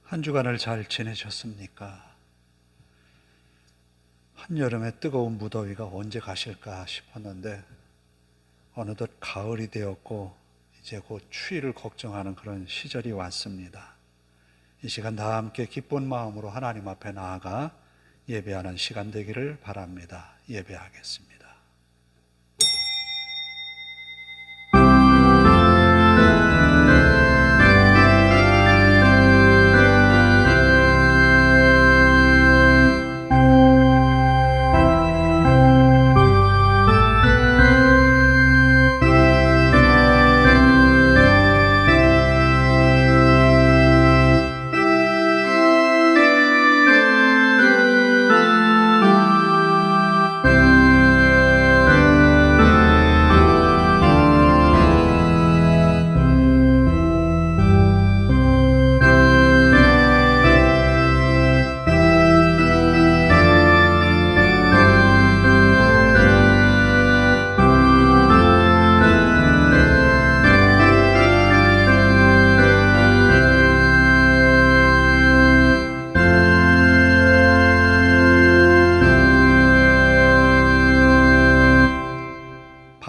한 주간을 잘 지내셨습니까? 한여름의 뜨거운 무더위가 언제 가실까 싶었는데 어느덧 가을이 되었고 이제 곧 추위를 걱정하는 그런 시절이 왔습니다. 이 시간 다 함께 기쁜 마음으로 하나님 앞에 나아가 예배하는 시간 되기를 바랍니다. 예배하겠습니다.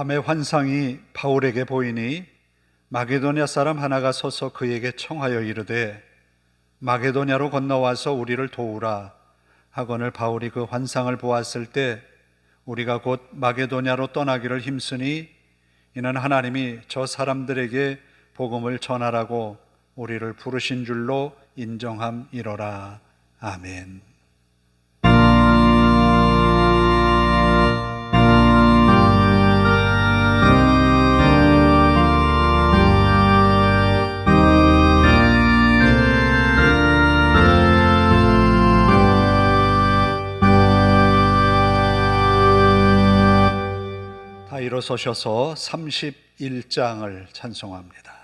밤의 환상이 바울에게 보이니 마게도냐 사람 하나가 서서 그에게 청하여 이르되 마게도냐로 건너와서 우리를 도우라 하거늘 바울이 그 환상을 보았을 때 우리가 곧 마게도냐로 떠나기를 힘쓰니 이는 하나님이 저 사람들에게 복음을 전하라고 우리를 부르신 줄로 인정함이로라. 아멘. 일어서셔서 31장을 찬송합니다.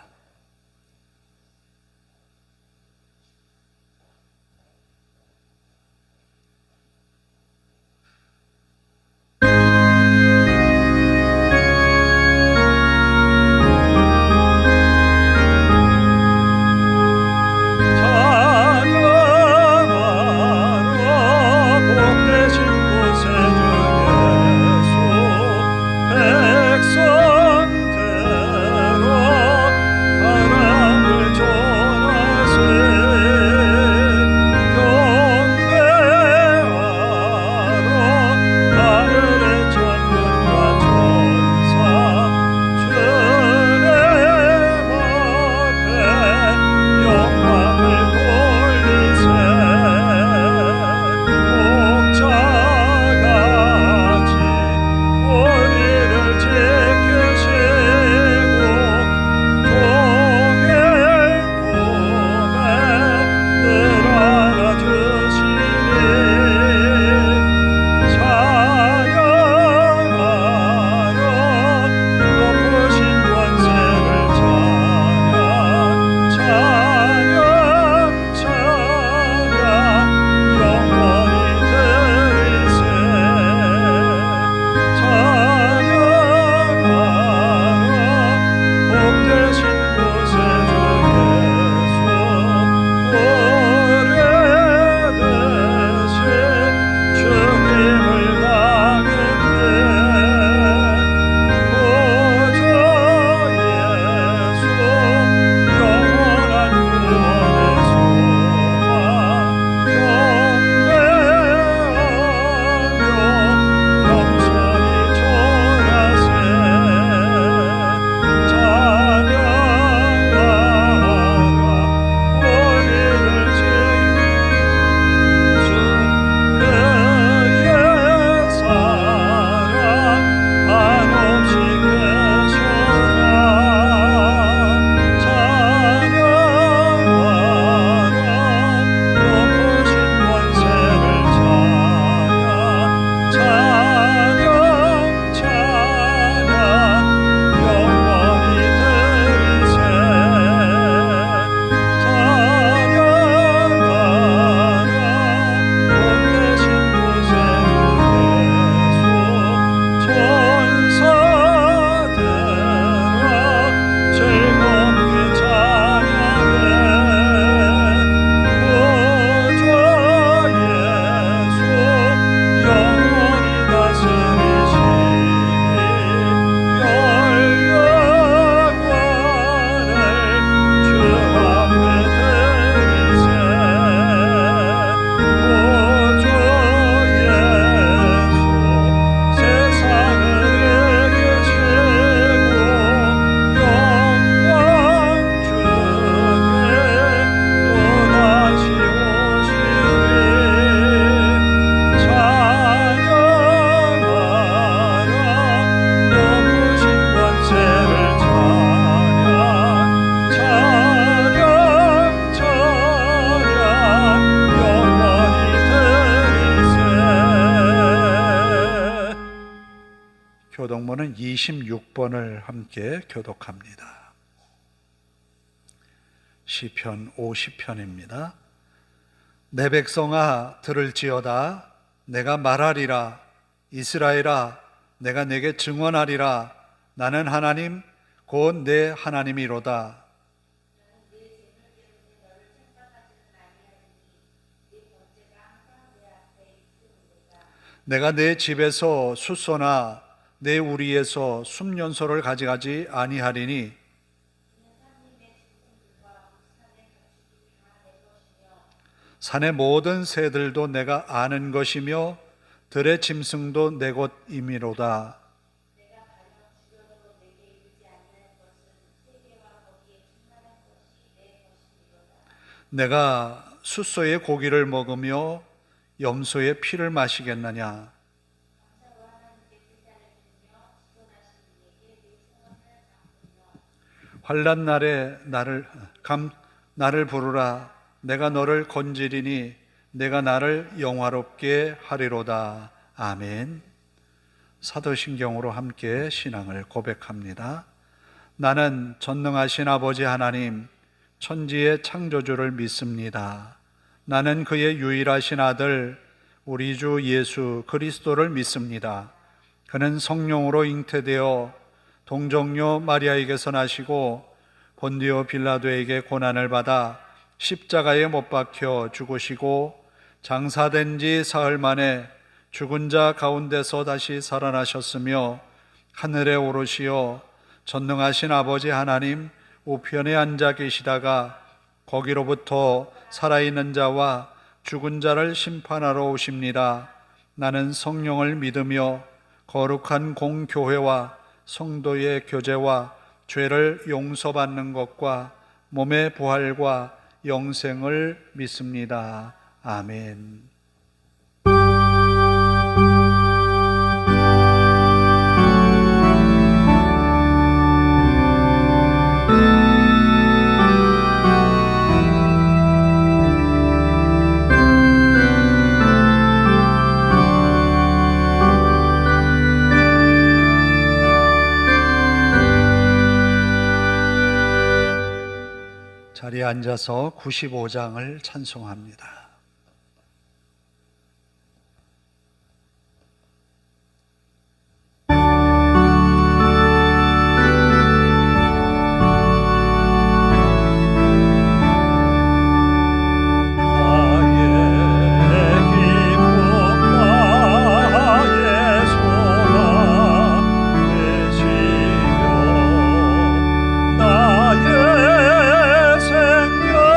백성대로 26번을 함께 교독합니다. 시편 50편입니다. 내 백성아 들을지어다. 내가 말하리라. 이스라엘아 내가 내게 증언하리라. 나는 하나님 곧 내 하나님이로다. 내가 내 집에서 숫소나 내 우리에서 숲연소를 가져가지 아니하리니 산의 모든 새들도 내가 아는 것이며 들의 짐승도 내 것이미로다. 내가 숫소의 고기를 먹으며 염소의 피를 마시겠느냐. 환난 날에 나를 부르라. 내가 너를 건지리니 내가 나를 영화롭게 하리로다. 아멘. 사도신경으로 함께 신앙을 고백합니다. 나는 전능하신 아버지 하나님 천지의 창조주를 믿습니다. 나는 그의 유일하신 아들 우리 주 예수 그리스도를 믿습니다. 그는 성령으로 잉태되어 동정녀 마리아에게서 나시고 본디오 빌라도에게 고난을 받아 십자가에 못 박혀 죽으시고 장사된 지 사흘 만에 죽은 자 가운데서 다시 살아나셨으며 하늘에 오르시어 전능하신 아버지 하나님 우편에 앉아 계시다가 거기로부터 살아있는 자와 죽은 자를 심판하러 오십니다. 나는 성령을 믿으며 거룩한 공교회와 성도의 교제와 죄를 용서받는 것과 몸의 부활과 영생을 믿습니다. 아멘. 자리에 앉아서 95장을 찬송합니다. 나의 생명의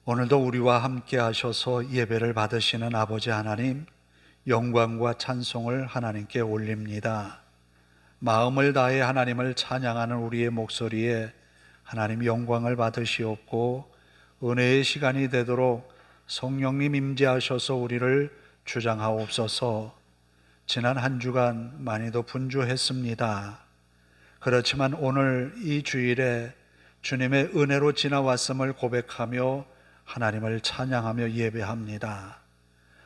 오늘도 우리와 함께 하셔서 예배를 받으시는 아버지 하나님, 영광과 찬송을 하나님께 올립니다. 마음을 다해 하나님을 찬양하는 우리의 목소리에 하나님 영광을 받으시옵고, 은혜의 시간이 되도록 성령님 임재하셔서 우리를 주장하옵소서. 지난 한 주간 많이도 분주했습니다. 그렇지만 오늘 이 주일에 주님의 은혜로 지나왔음을 고백하며 하나님을 찬양하며 예배합니다.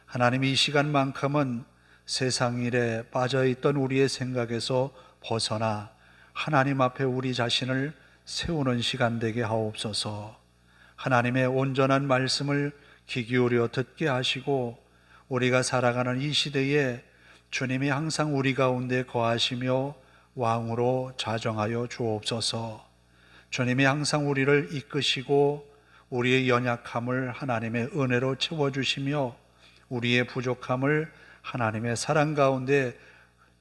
하나님, 이 시간만큼은 세상 일에 빠져있던 우리의 생각에서 벗어나 하나님 앞에 우리 자신을 세우는 시간 되게 하옵소서. 하나님의 온전한 말씀을 귀 기울여 듣게 하시고, 우리가 살아가는 이 시대에 주님이 항상 우리 가운데 거하시며 왕으로 좌정하여 주옵소서. 주님이 항상 우리를 이끄시고 우리의 연약함을 하나님의 은혜로 채워주시며 우리의 부족함을 하나님의 사랑 가운데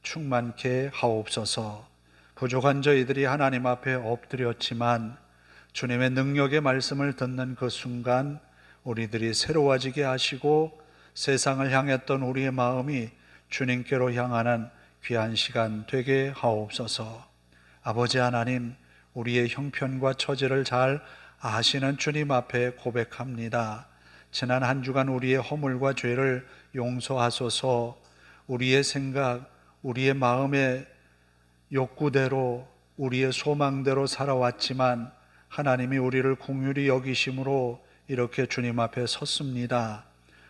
충만케 하옵소서. 부족한 저희들이 하나님 앞에 엎드렸지만 주님의 능력의 말씀을 듣는 그 순간 우리들이 새로워지게 하시고, 세상을 향했던 우리의 마음이 주님께로 향하는 귀한 시간 되게 하옵소서. 아버지 하나님, 우리의 형편과 처지를 잘 아시는 주님 앞에 고백합니다. 지난 한 주간 우리의 허물과 죄를 용서하소서. 우리의 생각, 우리의 마음의 욕구대로, 우리의 소망대로 살아왔지만 하나님이 우리를 긍휼히 여기심으로 이렇게 주님 앞에 섰습니다.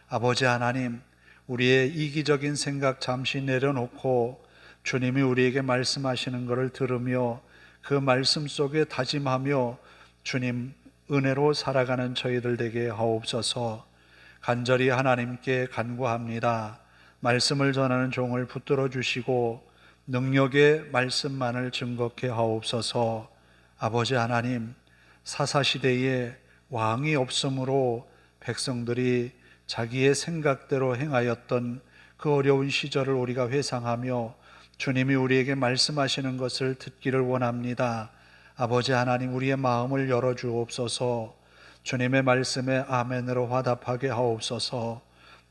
아버지 하나님, 우리의 이기적인 생각 잠시 내려놓고 주님이 우리에게 말씀하시는 것을 들으며 그 말씀 속에 다짐하며 주님 은혜로 살아가는 저희들 되게 하옵소서. 간절히 하나님께 간구합니다. 말씀을 전하는 종을 붙들어 주시고 능력의 말씀만을 증거케 하옵소서. 아버지 하나님, 사사시대에 왕이 없으므로 백성들이 자기의 생각대로 행하였던 그 어려운 시절을 우리가 회상하며 주님이 우리에게 말씀하시는 것을 듣기를 원합니다. 아버지 하나님, 우리의 마음을 열어주옵소서. 주님의 말씀에 아멘으로 화답하게 하옵소서.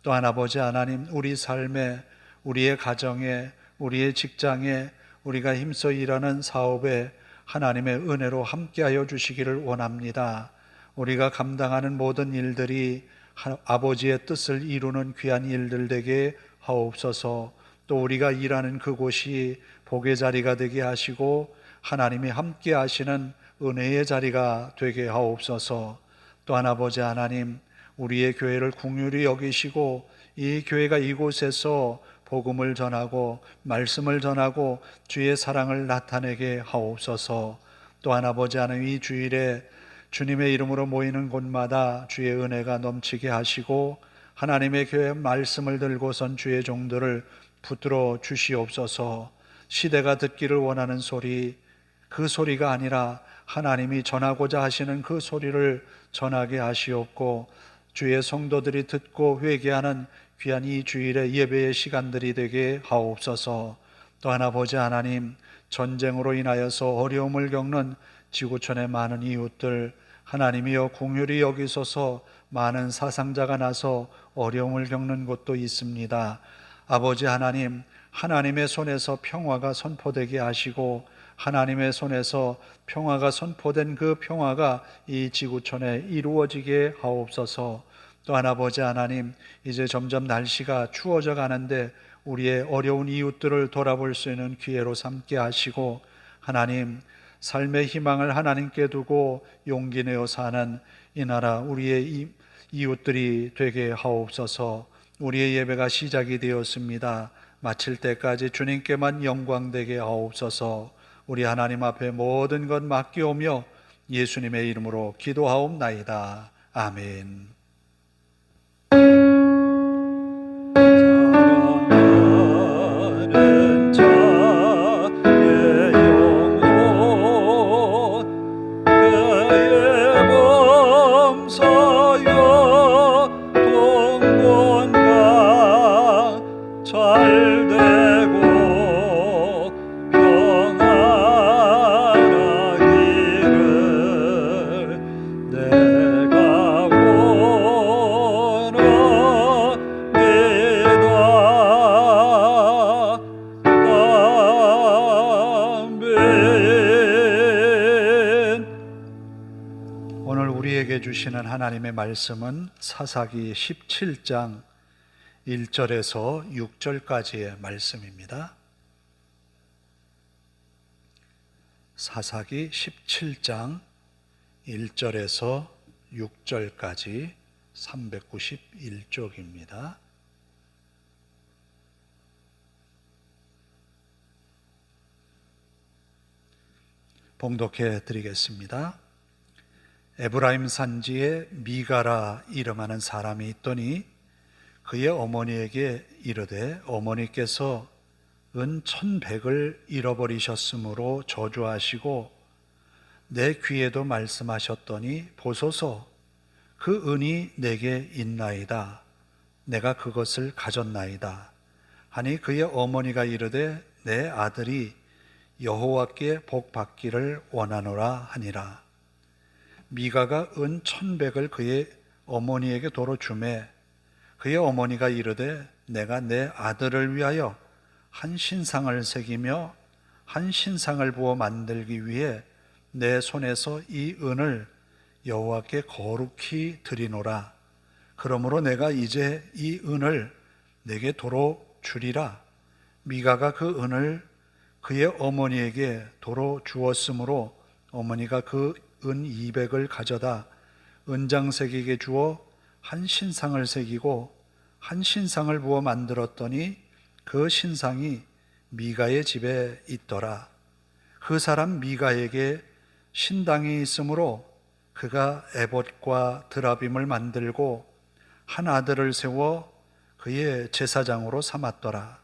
또한 아버지 하나님, 우리 삶에, 우리의 가정에, 우리의 직장에, 우리가 힘써 일하는 사업에 하나님의 은혜로 함께하여 주시기를 원합니다. 우리가 감당하는 모든 일들이 아버지의 뜻을 이루는 귀한 일들 되게 하옵소서. 또 우리가 일하는 그곳이 복의 자리가 되게 하시고 하나님이 함께 하시는 은혜의 자리가 되게 하옵소서. 또한 아버지 하나님, 우리의 교회를 긍휼히 여기시고 이 교회가 이곳에서 복음을 전하고 말씀을 전하고 주의 사랑을 나타내게 하옵소서. 또한 아버지 하나님, 이 주일에 주님의 이름으로 모이는 곳마다 주의 은혜가 넘치게 하시고 하나님의 교회 말씀을 들고선 주의 종들을 붙들어 주시옵소서. 시대가 듣기를 원하는 소리, 그 소리가 아니라 하나님이 전하고자 하시는 그 소리를 전하게 하시옵고, 주의 성도들이 듣고 회개하는 귀한 이 주일의 예배의 시간들이 되게 하옵소서. 또한 아버지 하나님, 전쟁으로 인하여서 어려움을 겪는 지구촌의 많은 이웃들 하나님이여 긍휼히 여기소서. 많은 사상자가 나서 어려움을 겪는 곳도 있습니다. 아버지 하나님, 하나님의 손에서 평화가 선포되게 하시고 하나님의 손에서 평화가 선포된 그 평화가 이 지구촌에 이루어지게 하옵소서. 또한 아버지 하나님, 이제 점점 날씨가 추워져 가는데 우리의 어려운 이웃들을 돌아볼 수 있는 기회로 삼게 하시고 하나님, 삶의 희망을 하나님께 두고 용기 내어 사는 이 나라 우리의 이웃들이 되게 하옵소서. 우리의 예배가 시작이 되었습니다. 마칠 때까지 주님께만 영광되게 하옵소서. 우리 하나님 앞에 모든 것 맡기오며 예수님의 이름으로 기도하옵나이다. 아멘. 사랑하는 자의 영혼 그의 범사여 동원과 잘되고 평안하기를 내가 우리에게 주시는 하나님의 말씀은 사사기 17장 1절에서 6절까지의 말씀입니다. 사사기 17장 1절에서 6절까지 391쪽입니다. 봉독해 드리겠습니다. 에브라임 산지에 미가라 이름하는 사람이 있더니 그의 어머니에게 이르되 어머니께서 은 1,100을 잃어버리셨으므로 저주하시고 내 귀에도 말씀하셨더니 보소서 그 은이 내게 있나이다. 내가 그것을 가졌나이다. 하니 그의 어머니가 이르되 내 아들이 여호와께 복 받기를 원하노라 하니라. 미가가 은 1,100을 그의 어머니에게 도로 주매 그의 어머니가 이르되 내가 내 아들을 위하여 한 신상을 새기며 한 신상을 부어 만들기 위해 내 손에서 이 은을 여호와께 거룩히 드리노라. 그러므로 내가 이제 이 은을 내게 도로 주리라. 미가가 그 은을 그의 어머니에게 도로 주었으므로 어머니가 그 은 200을 가져다 은장색에게 주어 한 신상을 새기고 한 신상을 부어 만들었더니 그 신상이 미가의 집에 있더라. 그 사람 미가에게 신당이 있으므로 그가 에봇과 드라빔을 만들고 한 아들을 세워 그의 제사장으로 삼았더라.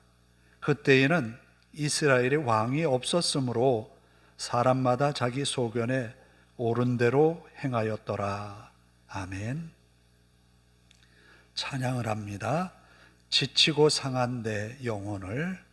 그때에는 이스라엘에 왕이 없었으므로 사람마다 자기 소견에 옳은 대로 행하였더라. 아멘. 찬양을 합니다. 지치고 상한 내 영혼을.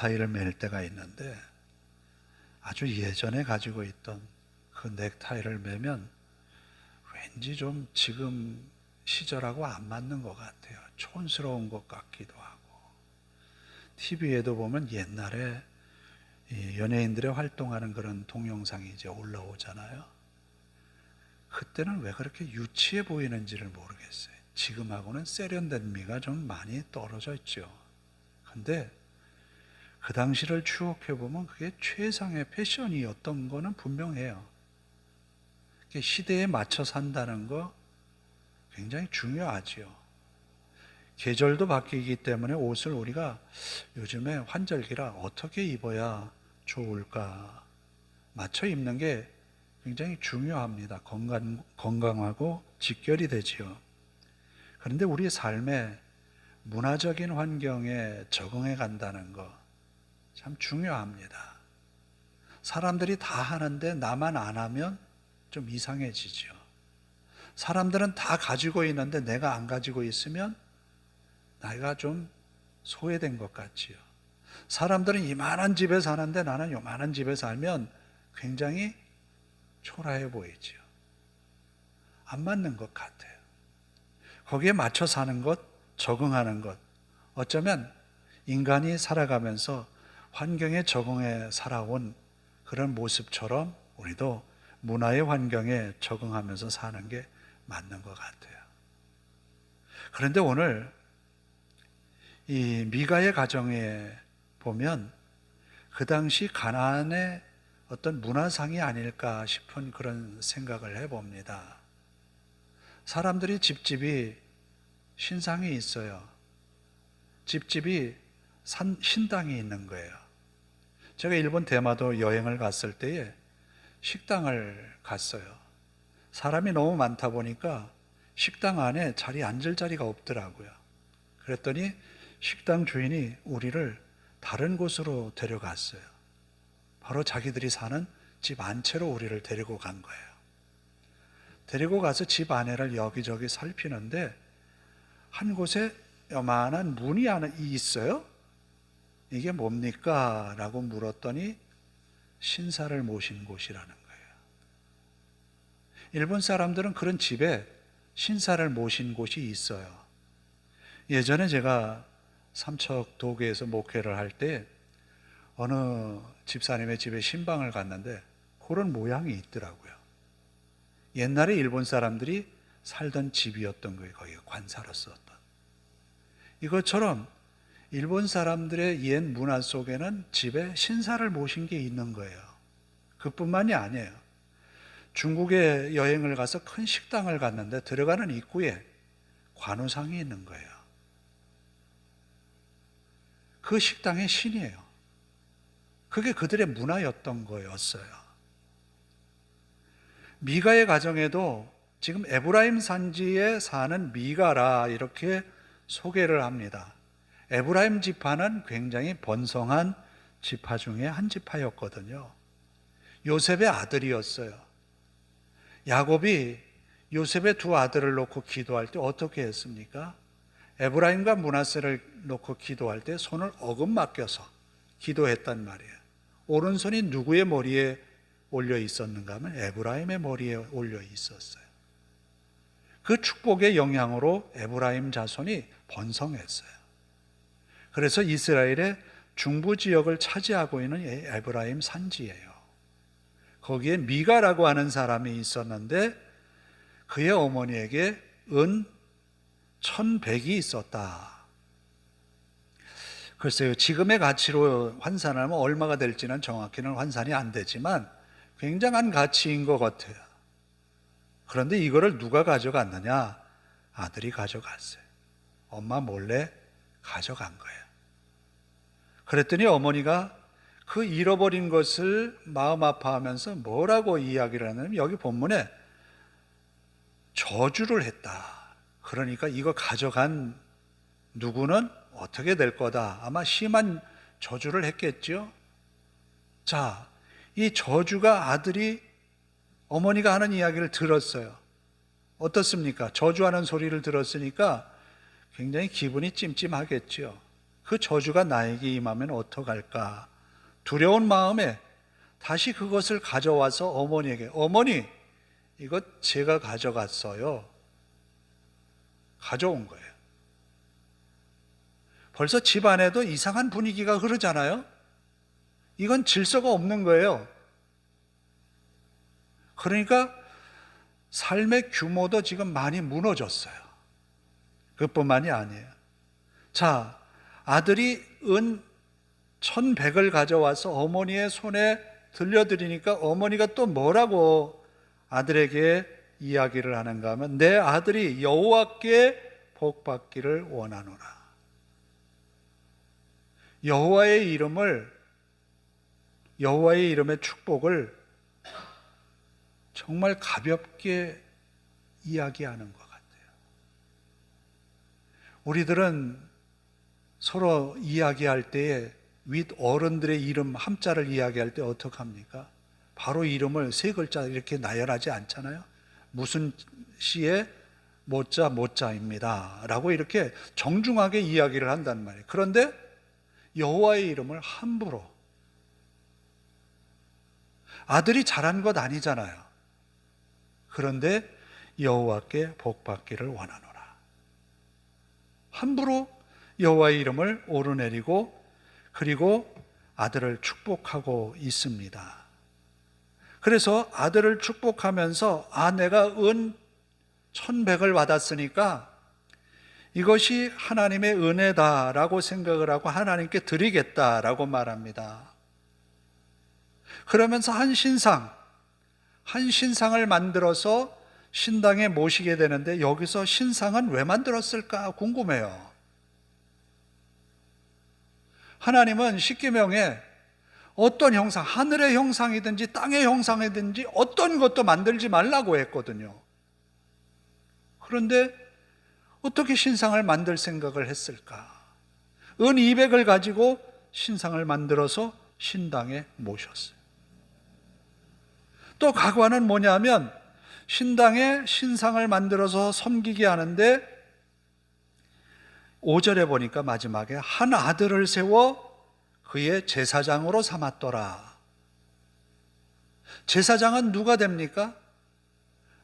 넥타이를 맬 때가 있는데 아주 예전에 가지고 있던 그 넥타이를 매면 왠지 좀 지금 시절하고 안 맞는 것 같아요. 촌스러운 것 같기도 하고. TV에도 보면 옛날에 이 연예인들의 활동하는 그런 동영상이 이제 올라오잖아요. 그때는 왜 그렇게 유치해 보이는지를 모르겠어요. 지금하고는 세련된 미가 좀 많이 떨어져 있죠. 근데 그 당시를 추억해 보면 그게 최상의 패션이었던 거는 분명해요. 시대에 맞춰 산다는 거 굉장히 중요하지요. 계절도 바뀌기 때문에 옷을 우리가 요즘에 환절기라 어떻게 입어야 좋을까 맞춰 입는 게 굉장히 중요합니다. 건강하고 직결이 되지요. 그런데 우리 삶의 문화적인 환경에 적응해 간다는 거 참 중요합니다. 사람들이 다 하는데 나만 안 하면 좀 이상해지죠. 사람들은 다 가지고 있는데 내가 안 가지고 있으면 내가 좀 소외된 것 같지요. 사람들은 이만한 집에 사는데 나는 요만한 집에 살면 굉장히 초라해 보이지요. 안 맞는 것 같아요. 거기에 맞춰 사는 것, 적응하는 것, 어쩌면 인간이 살아가면서 환경에 적응해 살아온 그런 모습처럼 우리도 문화의 환경에 적응하면서 사는 게 맞는 것 같아요. 그런데 오늘 이 미가의 가정에 보면 그 당시 가나안의 어떤 문화상이 아닐까 싶은 그런 생각을 해봅니다. 사람들이 집집이 신상이 있어요. 집집이 신당이 있는 거예요. 제가 일본 대마도 여행을 갔을 때에 식당을 갔어요. 사람이 너무 많다 보니까 식당 안에 앉을 자리가 없더라고요. 그랬더니 식당 주인이 우리를 다른 곳으로 데려갔어요. 바로 자기들이 사는 집 안채로 우리를 데리고 간 거예요. 데리고 가서 집 안에를 여기저기 살피는데 한 곳에 요만한 문이 하나 있어요. 이게 뭡니까? 라고 물었더니 신사를 모신 곳이라는 거예요. 일본 사람들은 그런 집에 신사를 모신 곳이 있어요. 예전에 제가 삼척도교에서 목회를 할 때 어느 집사님의 집에 신방을 갔는데 그런 모양이 있더라고요. 옛날에 일본 사람들이 살던 집이었던 거예요. 거기가 관사로 썼던. 이것처럼 일본 사람들의 옛 문화 속에는 집에 신사를 모신 게 있는 거예요. 그뿐만이 아니에요. 중국에 여행을 가서 큰 식당을 갔는데 들어가는 입구에 관우상이 있는 거예요. 그 식당의 신이에요. 그게 그들의 문화였던 거였어요. 미가의 가정에도 지금 에브라임 산지에 사는 미가라 이렇게 소개를 합니다. 에브라임 지파는 굉장히 번성한 지파 중에 한 지파였거든요. 요셉의 아들이었어요. 야곱이 요셉의 두 아들을 놓고 기도할 때 어떻게 했습니까? 에브라임과 므낫세를 놓고 기도할 때 손을 어긋맡겨서 기도했단 말이에요. 오른손이 누구의 머리에 올려 있었는가 하면 에브라임의 머리에 올려 있었어요. 그 축복의 영향으로 에브라임 자손이 번성했어요. 그래서 이스라엘의 중부 지역을 차지하고 있는 에브라임 산지예요. 거기에 미가라고 하는 사람이 있었는데 그의 어머니에게 은 1,100이 있었다. 글쎄요, 지금의 가치로 환산하면 얼마가 될지는 정확히는 환산이 안 되지만 굉장한 가치인 것 같아요. 그런데 이거를 누가 가져갔느냐? 아들이 가져갔어요. 엄마 몰래 가져간 거예요. 그랬더니 어머니가 그 잃어버린 것을 마음 아파하면서 뭐라고 이야기를 하냐면 여기 본문에 저주를 했다. 그러니까 이거 가져간 누구는 어떻게 될 거다. 아마 심한 저주를 했겠죠. 자, 이 저주가 아들이 어머니가 하는 이야기를 들었어요. 어떻습니까? 저주하는 소리를 들었으니까 굉장히 기분이 찜찜하겠죠. 그 저주가 나에게 임하면 어떡할까? 두려운 마음에 다시 그것을 가져와서 어머니에게, 어머니, 이거 제가 가져갔어요. 가져온 거예요. 벌써 집 안에도 이상한 분위기가 흐르잖아요. 이건 질서가 없는 거예요. 그러니까 삶의 규모도 지금 많이 무너졌어요. 그뿐만이 아니에요. 자, 아들이 은 1,100을 가져와서 어머니의 손에 들려드리니까 어머니가 또 뭐라고 아들에게 이야기를 하는가 하면, 내 아들이 여호와께 복받기를 원하노라. 여호와의 이름의 축복을 정말 가볍게 이야기하는 것 같아요. 우리들은 서로 이야기할 때에 윗 어른들의 이름 함자를 이야기할 때 어떻게 합니까? 바로 이름을 세 글자 이렇게 나열하지 않잖아요. 무슨 씨의 모자입니다 라고 이렇게 정중하게 이야기를 한단 말이에요. 그런데 여호와의 이름을 함부로, 아들이 잘한 것 아니잖아요. 그런데 여호와께 복받기를 원하노라. 함부로 여호와의 이름을 오르내리고 그리고 아들을 축복하고 있습니다. 그래서 아들을 축복하면서 내가 은 1,100을 받았으니까 이것이 하나님의 은혜다라고 생각을 하고 하나님께 드리겠다라고 말합니다. 그러면서 한 신상을 만들어서 신당에 모시게 되는데, 여기서 신상은 왜 만들었을까 궁금해요. 하나님은 십계명에 어떤 형상, 하늘의 형상이든지 땅의 형상이든지 어떤 것도 만들지 말라고 했거든요. 그런데 어떻게 신상을 만들 생각을 했을까? 은 200을 가지고 신상을 만들어서 신당에 모셨어요. 또 각화는 뭐냐면, 신당에 신상을 만들어서 섬기게 하는데 5절에 보니까 마지막에 한 아들을 세워 그의 제사장으로 삼았더라. 제사장은 누가 됩니까?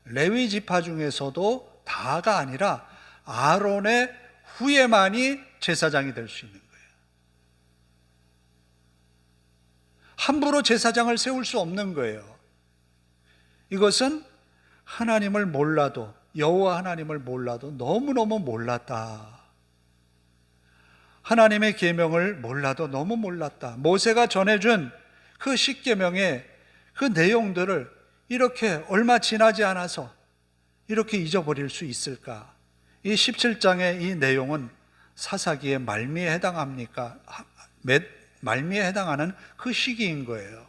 레위 지파 중에서도 다가 아니라 아론의 후예만이 제사장이 될 수 있는 거예요. 함부로 제사장을 세울 수 없는 거예요. 이것은 하나님을 몰라도, 여호와 하나님을 몰라도 너무너무 몰랐다. 하나님의 계명을 몰라도 너무 몰랐다. 모세가 전해준 그 십계명의 그 내용들을 이렇게 얼마 지나지 않아서 이렇게 잊어버릴 수 있을까? 이 17장의 이 내용은 사사기의 말미에 해당합니까? 말미에 해당하는 그 시기인 거예요.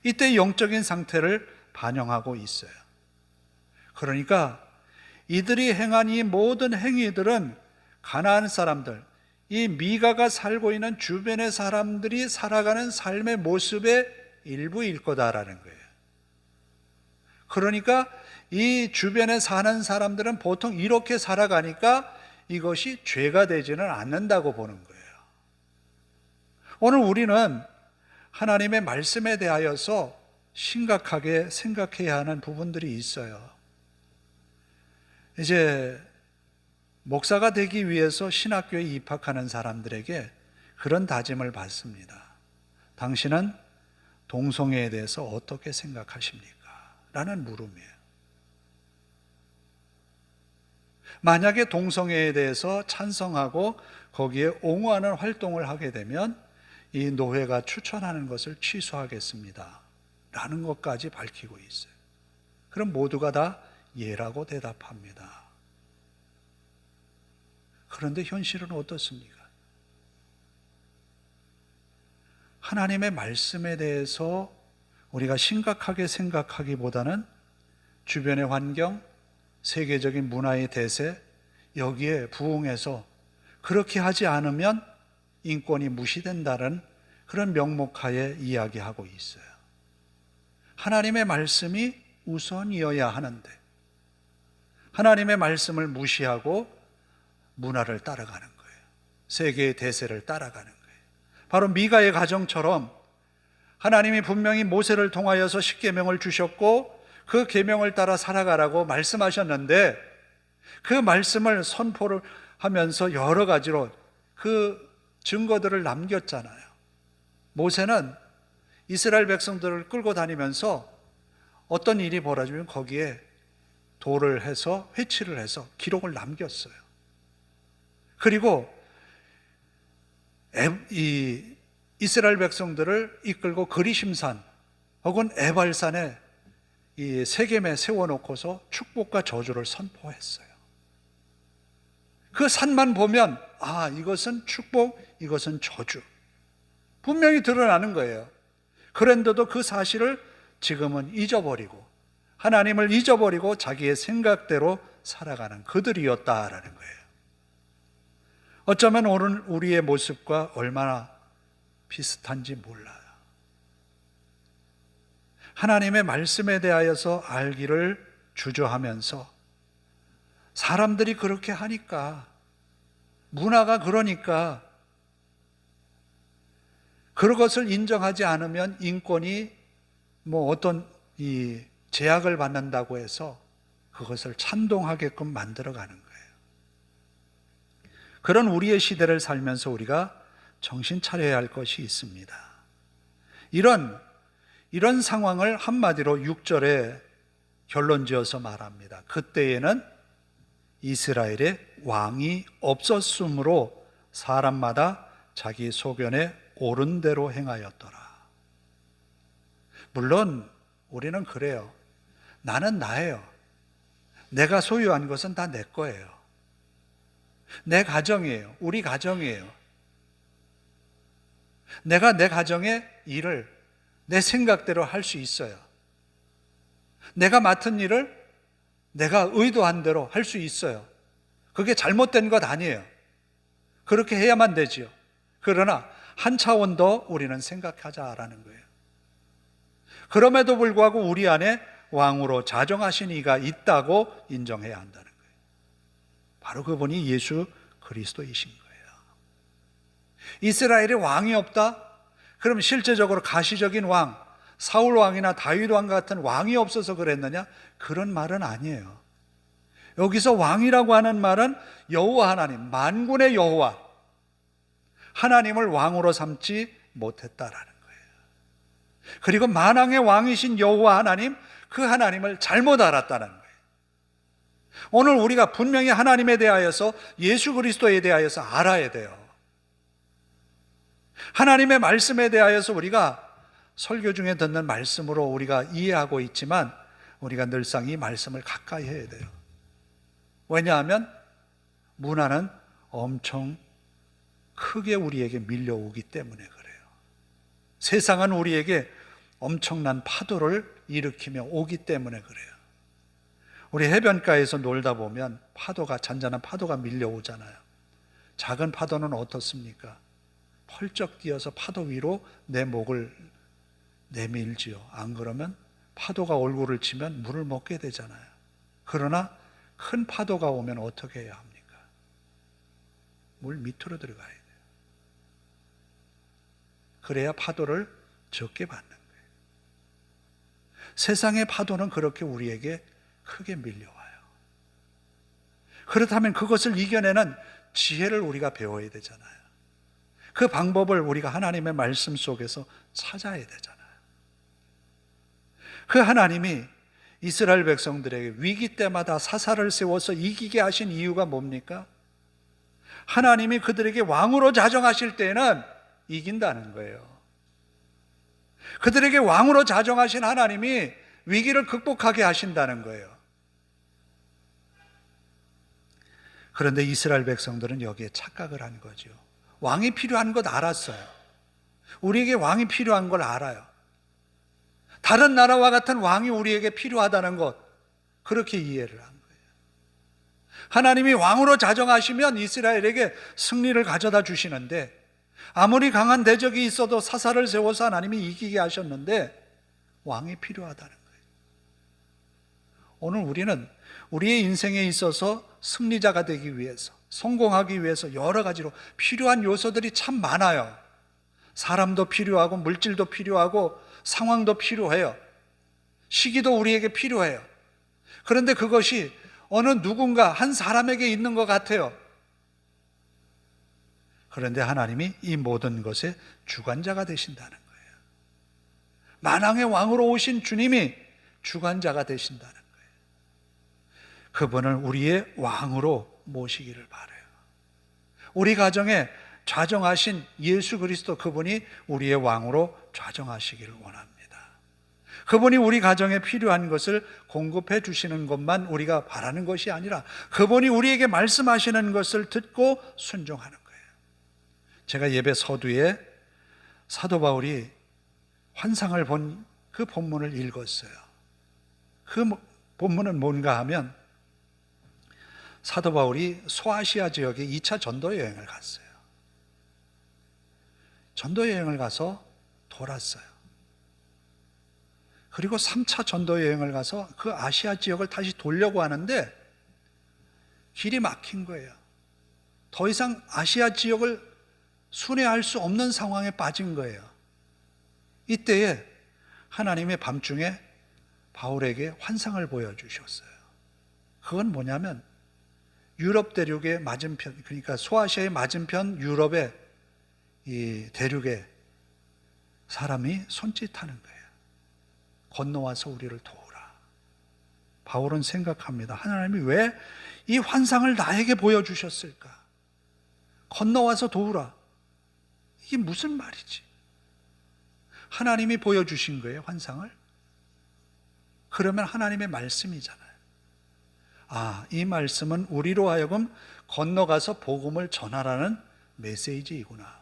이때 영적인 상태를 반영하고 있어요. 그러니까 이들이 행한 이 모든 행위들은 가나안 사람들, 이 미가가 살고 있는 주변의 사람들이 살아가는 삶의 모습의 일부일 거다라는 거예요. 그러니까 이 주변에 사는 사람들은 보통 이렇게 살아가니까 이것이 죄가 되지는 않는다고 보는 거예요. 오늘 우리는 하나님의 말씀에 대하여서 심각하게 생각해야 하는 부분들이 있어요. 이제 목사가 되기 위해서 신학교에 입학하는 사람들에게 그런 다짐을 받습니다. 당신은 동성애에 대해서 어떻게 생각하십니까? 라는 물음이에요. 만약에 동성애에 대해서 찬성하고 거기에 옹호하는 활동을 하게 되면 이 노회가 추천하는 것을 취소하겠습니다 라는 것까지 밝히고 있어요. 그럼 모두가 다 예라고 대답합니다. 그런데 현실은 어떻습니까? 하나님의 말씀에 대해서 우리가 심각하게 생각하기보다는 주변의 환경, 세계적인 문화의 대세, 여기에 부응해서 그렇게 하지 않으면 인권이 무시된다는 그런 명목하에 이야기하고 있어요. 하나님의 말씀이 우선이어야 하는데 하나님의 말씀을 무시하고 문화를 따라가는 거예요. 세계의 대세를 따라가는 거예요. 바로 미가의 가정처럼 하나님이 분명히 모세를 통하여서 십계명을 주셨고 그 계명을 따라 살아가라고 말씀하셨는데 그 말씀을 선포를 하면서 여러 가지로 그 증거들을 남겼잖아요. 모세는 이스라엘 백성들을 끌고 다니면서 어떤 일이 벌어지면 거기에 돌을 해서 회치를 해서 기록을 남겼어요. 그리고 이 이스라엘 백성들을 이끌고 그리심산 혹은 에발산에 이 세겜에 세워놓고서 축복과 저주를 선포했어요. 그 산만 보면 이것은 축복, 이것은 저주 분명히 드러나는 거예요. 그런데도 그 사실을 지금은 잊어버리고 하나님을 잊어버리고 자기의 생각대로 살아가는 그들이었다라는 거예요. 어쩌면 오늘 우리의 모습과 얼마나 비슷한지 몰라요. 하나님의 말씀에 대하여서 알기를 주저하면서 사람들이 그렇게 하니까, 문화가 그러니까, 그런 것을 인정하지 않으면 인권이 어떤 이 제약을 받는다고 해서 그것을 찬동하게끔 만들어가는 거예요. 그런 우리의 시대를 살면서 우리가 정신 차려야 할 것이 있습니다. 이런 상황을 한마디로 6절에 결론지어서 말합니다. 그때에는 이스라엘에 왕이 없었으므로 사람마다 자기 소견에 옳은 대로 행하였더라. 물론 우리는 그래요. 나는 나예요. 내가 소유한 것은 다 내 거예요. 내 가정이에요. 우리 가정이에요. 내가 내 가정의 일을 내 생각대로 할 수 있어요. 내가 맡은 일을 내가 의도한 대로 할 수 있어요. 그게 잘못된 것 아니에요. 그렇게 해야만 되지요. 그러나 한 차원 더 우리는 생각하자라는 거예요. 그럼에도 불구하고 우리 안에 왕으로 자정하신 이가 있다고 인정해야 한다는 거예요. 바로 그분이 예수 그리스도이신 거예요. 이스라엘에 왕이 없다? 그럼 실제적으로 가시적인 왕, 사울 왕이나 다윗 왕 같은 왕이 없어서 그랬느냐? 그런 말은 아니에요. 여기서 왕이라고 하는 말은 여호와 하나님, 만군의 여호와 하나님을 왕으로 삼지 못했다라는 거예요. 그리고 만왕의 왕이신 여호와 하나님, 그 하나님을 잘못 알았다는 거예요. 오늘 우리가 분명히 하나님에 대하여서, 예수 그리스도에 대하여서 알아야 돼요. 하나님의 말씀에 대하여서 우리가 설교 중에 듣는 말씀으로 우리가 이해하고 있지만 우리가 늘상 이 말씀을 가까이 해야 돼요. 왜냐하면 문화는 엄청 크게 우리에게 밀려오기 때문에 그래요. 세상은 우리에게 엄청난 파도를 일으키며 오기 때문에 그래요. 우리 해변가에서 놀다 보면 잔잔한 파도가 밀려오잖아요. 작은 파도는 어떻습니까? 펄쩍 뛰어서 파도 위로 내 목을 내밀지요. 안 그러면 파도가 얼굴을 치면 물을 먹게 되잖아요. 그러나 큰 파도가 오면 어떻게 해야 합니까? 물 밑으로 들어가야 돼요. 그래야 파도를 적게 받는 거예요. 세상의 파도는 그렇게 우리에게 크게 밀려와요. 그렇다면 그것을 이겨내는 지혜를 우리가 배워야 되잖아요. 그 방법을 우리가 하나님의 말씀 속에서 찾아야 되잖아요. 그 하나님이 이스라엘 백성들에게 위기 때마다 사사를 세워서 이기게 하신 이유가 뭡니까? 하나님이 그들에게 왕으로 자정하실 때는 이긴다는 거예요. 그들에게 왕으로 자정하신 하나님이 위기를 극복하게 하신다는 거예요. 그런데 이스라엘 백성들은 여기에 착각을 한 거죠. 왕이 필요한 것 알았어요. 우리에게 왕이 필요한 걸 알아요. 다른 나라와 같은 왕이 우리에게 필요하다는 것, 그렇게 이해를 한 거예요. 하나님이 왕으로 자정하시면 이스라엘에게 승리를 가져다 주시는데, 아무리 강한 대적이 있어도 사사를 세워서 하나님이 이기게 하셨는데 왕이 필요하다는 거예요. 오늘 우리는 우리의 인생에 있어서 승리자가 되기 위해서, 성공하기 위해서 여러 가지로 필요한 요소들이 참 많아요. 사람도 필요하고 물질도 필요하고 상황도 필요해요. 시기도 우리에게 필요해요. 그런데 그것이 어느 누군가 한 사람에게 있는 것 같아요. 그런데 하나님이 이 모든 것의 주관자가 되신다는 거예요. 만왕의 왕으로 오신 주님이 주관자가 되신다는 거예요. 그분을 우리의 왕으로 모시기를 바라요. 우리 가정에 좌정하신 예수 그리스도, 그분이 우리의 왕으로 좌정하시기를 원합니다. 그분이 우리 가정에 필요한 것을 공급해 주시는 것만 우리가 바라는 것이 아니라 그분이 우리에게 말씀하시는 것을 듣고 순종하는 거예요. 제가 예배 서두에 사도 바울이 환상을 본 그 본문을 읽었어요. 그 본문은 뭔가 하면 사도 바울이 소아시아 지역에 2차 전도 여행을 갔어요. 전도 여행을 가서 돌았어요. 그리고 3차 전도 여행을 가서 그 아시아 지역을 다시 돌려고 하는데 길이 막힌 거예요. 더 이상 아시아 지역을 순회할 수 없는 상황에 빠진 거예요. 이때에 하나님의 밤중에 바울에게 환상을 보여주셨어요. 그건 뭐냐면 유럽 대륙의 맞은편, 그러니까 소아시아의 맞은편 유럽의 이 대륙에 사람이 손짓하는 거예요. 건너와서 우리를 도우라. 바울은 생각합니다. 하나님이 왜 이 환상을 나에게 보여주셨을까? 건너와서 도우라. 이게 무슨 말이지? 하나님이 보여주신 거예요, 환상을? 그러면 하나님의 말씀이잖아요. 아, 이 말씀은 우리로 하여금 건너가서 복음을 전하라는 메시지이구나.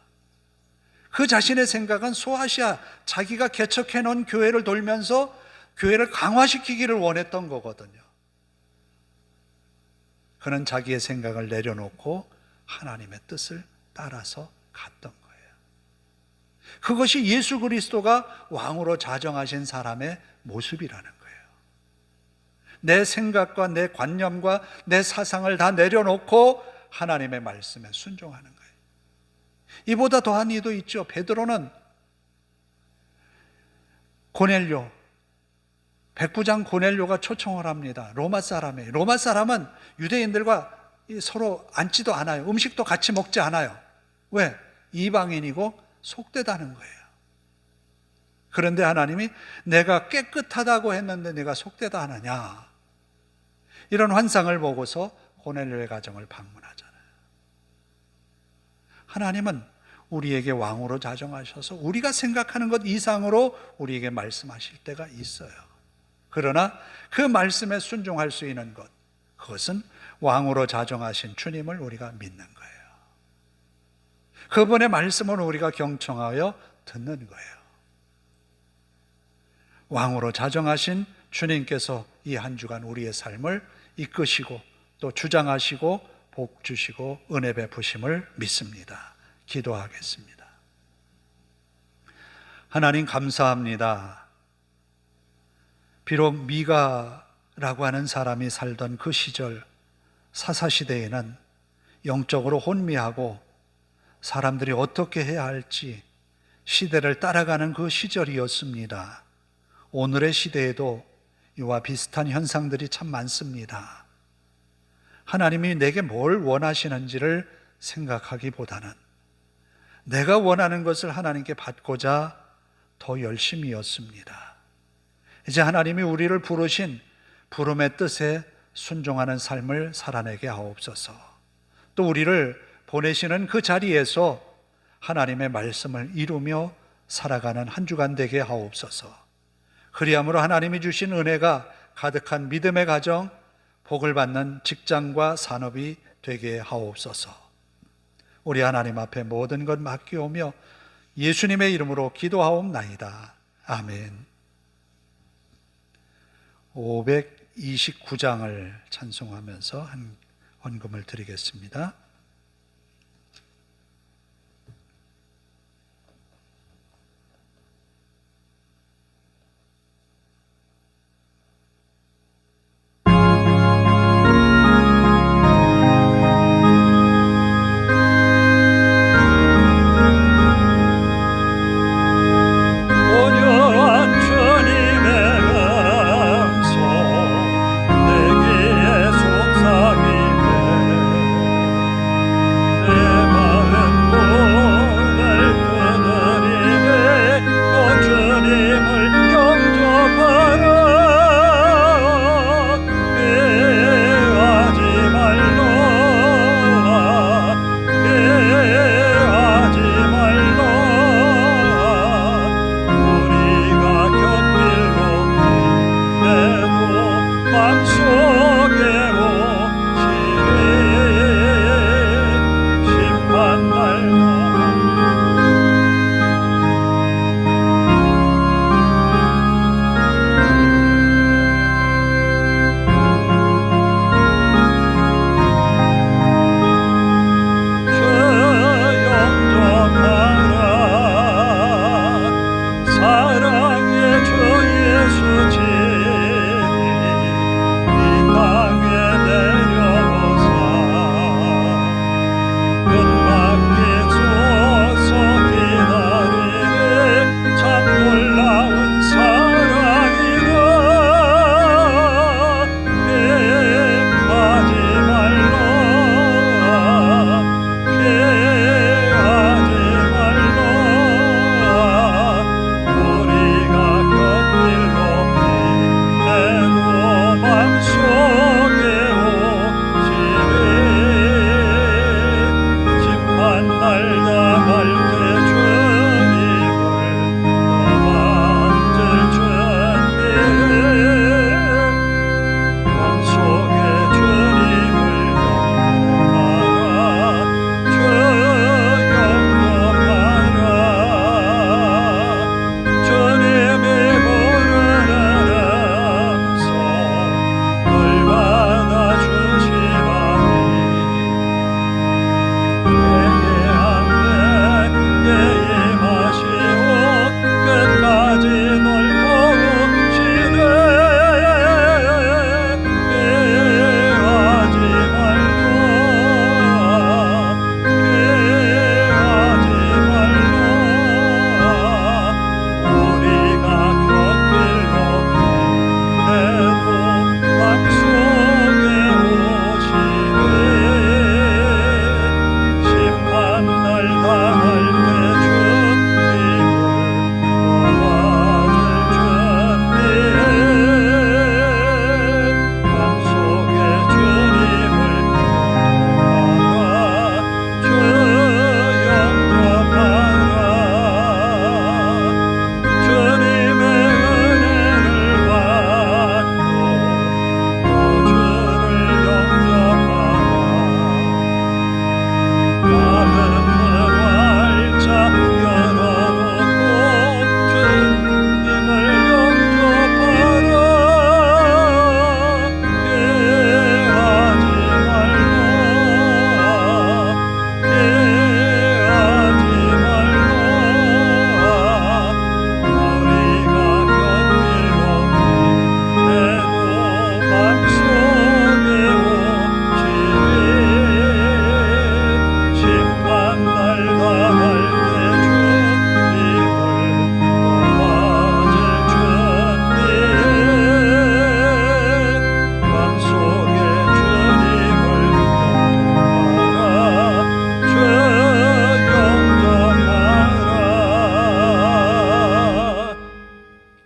그 자신의 생각은 소아시아, 자기가 개척해 놓은 교회를 돌면서 교회를 강화시키기를 원했던 거거든요. 그는 자기의 생각을 내려놓고 하나님의 뜻을 따라서 갔던 거예요. 그것이 예수 그리스도가 왕으로 자정하신 사람의 모습이라는 거예요. 내 생각과 내 관념과 내 사상을 다 내려놓고 하나님의 말씀에 순종하는 거예요. 이보다 더한 이도 있죠. 베드로는 고넬료, 백부장 고넬료가 초청을 합니다. 로마 사람이에요. 로마 사람은 유대인들과 서로 앉지도 않아요. 음식도 같이 먹지 않아요. 왜? 이방인이고 속되다는 거예요. 그런데 하나님이 내가 깨끗하다고 했는데 내가 속되다 하느냐, 이런 환상을 보고서 고넬료의 가정을 방문하잖아요. 하나님은 우리에게 왕으로 자정하셔서 우리가 생각하는 것 이상으로 우리에게 말씀하실 때가 있어요. 그러나 그 말씀에 순종할 수 있는 것, 그것은 왕으로 자정하신 주님을 우리가 믿는 거예요. 그분의 말씀을 우리가 경청하여 듣는 거예요. 왕으로 자정하신 주님께서 이 한 주간 우리의 삶을 이끄시고 또 주장하시고 복 주시고 은혜 베푸심을 믿습니다. 기도하겠습니다. 하나님 감사합니다. 비록 미가라고 하는 사람이 살던 그 시절 사사시대에는 영적으로 혼미하고 사람들이 어떻게 해야 할지 시대를 따라가는 그 시절이었습니다. 오늘의 시대에도 이와 비슷한 현상들이 참 많습니다. 하나님이 내게 뭘 원하시는지를 생각하기보다는 내가 원하는 것을 하나님께 받고자 더 열심이었습니다. 이제 하나님이 우리를 부르신 부름의 뜻에 순종하는 삶을 살아내게 하옵소서. 또 우리를 보내시는 그 자리에서 하나님의 말씀을 이루며 살아가는 한 주간 되게 하옵소서. 그리함으로 하나님이 주신 은혜가 가득한 믿음의 가정, 복을 받는 직장과 산업이 되게 하옵소서. 우리 하나님 앞에 모든 것 맡기오며 예수님의 이름으로 기도하옵나이다. 아멘. 529장을 찬송하면서 한 헌금을 드리겠습니다.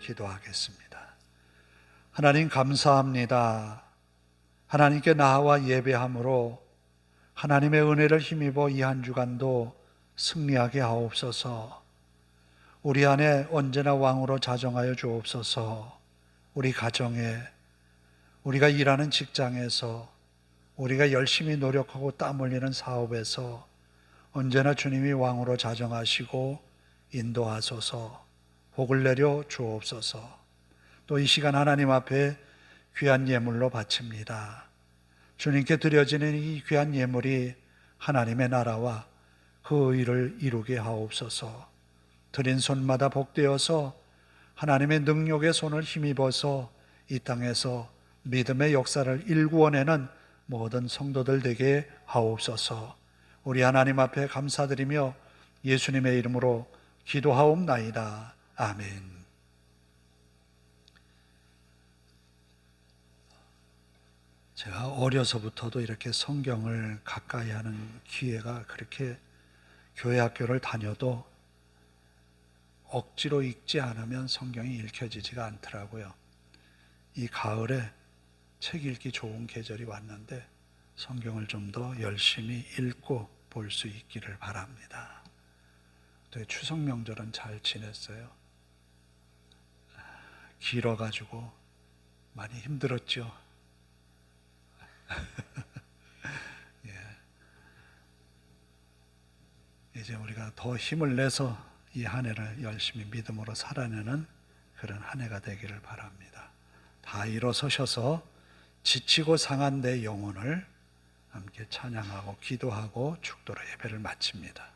기도하겠습니다. 하나님 감사합니다. 하나님께 나와 예배함으로 하나님의 은혜를 힘입어 이 한 주간도 승리하게 하옵소서. 우리 안에 언제나 왕으로 자정하여 주옵소서. 우리 가정에, 우리가 일하는 직장에서, 우리가 열심히 노력하고 땀 흘리는 사업에서 언제나 주님이 왕으로 자정하시고 인도하소서. 복을 내려 주옵소서. 또 이 시간 하나님 앞에 귀한 예물로 바칩니다. 주님께 드려지는 이 귀한 예물이 하나님의 나라와 그 의를 이루게 하옵소서. 드린 손마다 복되어서 하나님의 능력의 손을 힘입어서 이 땅에서 믿음의 역사를 일구어내는 모든 성도들 되게 하옵소서. 우리 하나님 앞에 감사드리며 예수님의 이름으로 기도하옵나이다. 아멘. 제가 어려서부터도 이렇게 성경을 가까이 하는 기회가 그렇게 교회 학교를 다녀도 억지로 읽지 않으면 성경이 읽혀지지가 않더라고요. 이 가을에 책 읽기 좋은 계절이 왔는데 성경을 좀 더 열심히 읽고 볼 수 있기를 바랍니다. 또 추석 명절은 잘 지냈어요? 길어가지고 많이 힘들었죠. 예. 이제 우리가 더 힘을 내서 이 한 해를 열심히 믿음으로 살아내는 그런 한 해가 되기를 바랍니다. 다 일어서셔서 지치고 상한 내 영혼을 함께 찬양하고 기도하고 축도로 예배를 마칩니다.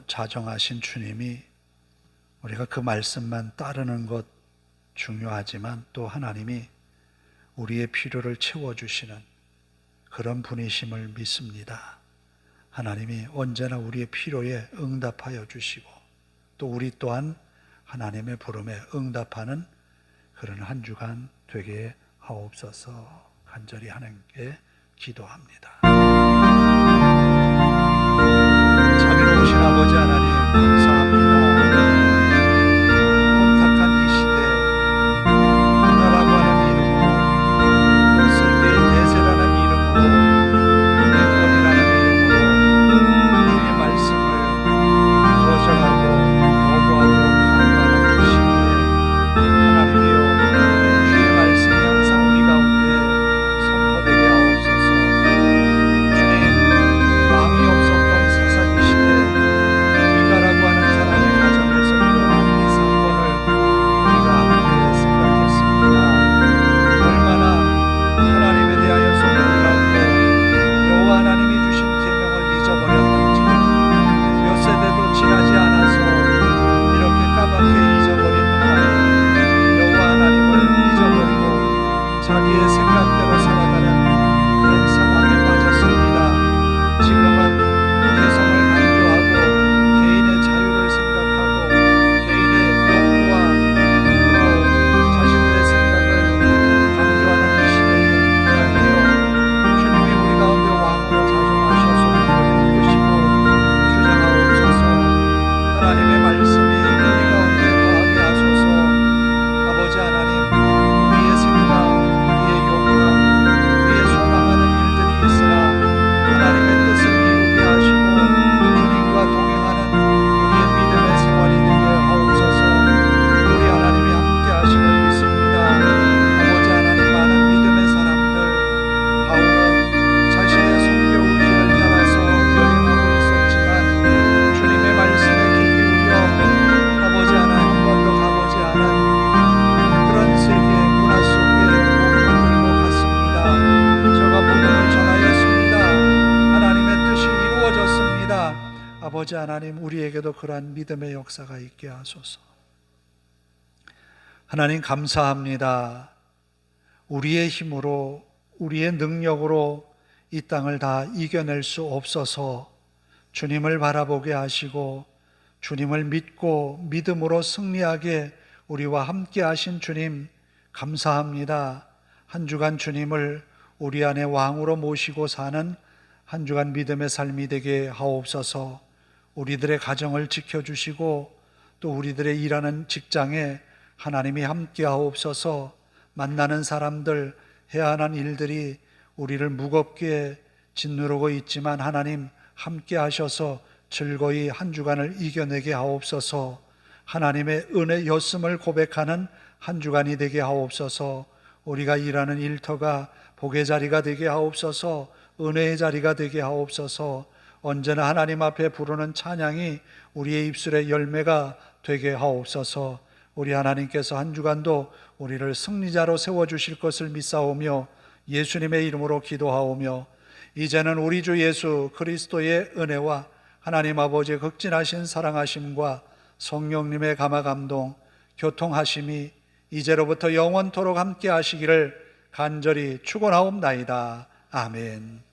자정하신 주님이 우리가 그 말씀만 따르는 것 중요하지만 또 하나님이 우리의 필요를 채워주시는 그런 분이심을 믿습니다. 하나님이 언제나 우리의 필요에 응답하여 주시고 또 우리 또한 하나님의 부름에 응답하는 그런 한 주간 되게 하옵소서. 간절히 하나님께 기도합니다. 자비로우신 아버지 하나님 감사합니다. 혼탁한 이 시대 문화라고 하는 이름으로 또 세계의 대세라는 이름으로 아버지 하나님, 우리에게도 그러한 믿음의 역사가 있게 하소서. 하나님 감사합니다. 우리의 힘으로, 우리의 능력으로 이 땅을 다 이겨낼 수 없어서 주님을 바라보게 하시고 주님을 믿고 믿음으로 승리하게 우리와 함께 하신 주님 감사합니다. 한 주간 주님을 우리 안에 왕으로 모시고 사는 한 주간 믿음의 삶이 되게 하옵소서. 우리들의 가정을 지켜주시고 또 우리들의 일하는 직장에 하나님이 함께 하옵소서. 만나는 사람들, 해야 하는 일들이 우리를 무겁게 짓누르고 있지만 하나님 함께 하셔서 즐거이 한 주간을 이겨내게 하옵소서. 하나님의 은혜였음을 고백하는 한 주간이 되게 하옵소서. 우리가 일하는 일터가 복의 자리가 되게 하옵소서. 은혜의 자리가 되게 하옵소서. 언제나 하나님 앞에 부르는 찬양이 우리의 입술의 열매가 되게 하옵소서. 우리 하나님께서 한 주간도 우리를 승리자로 세워주실 것을 믿사오며 예수님의 이름으로 기도하오며 이제는 우리 주 예수 그리스도의 은혜와 하나님 아버지의 극진하신 사랑하심과 성령님의 감화감동 교통하심이 이제로부터 영원토록 함께 하시기를 간절히 축원하옵나이다. 아멘.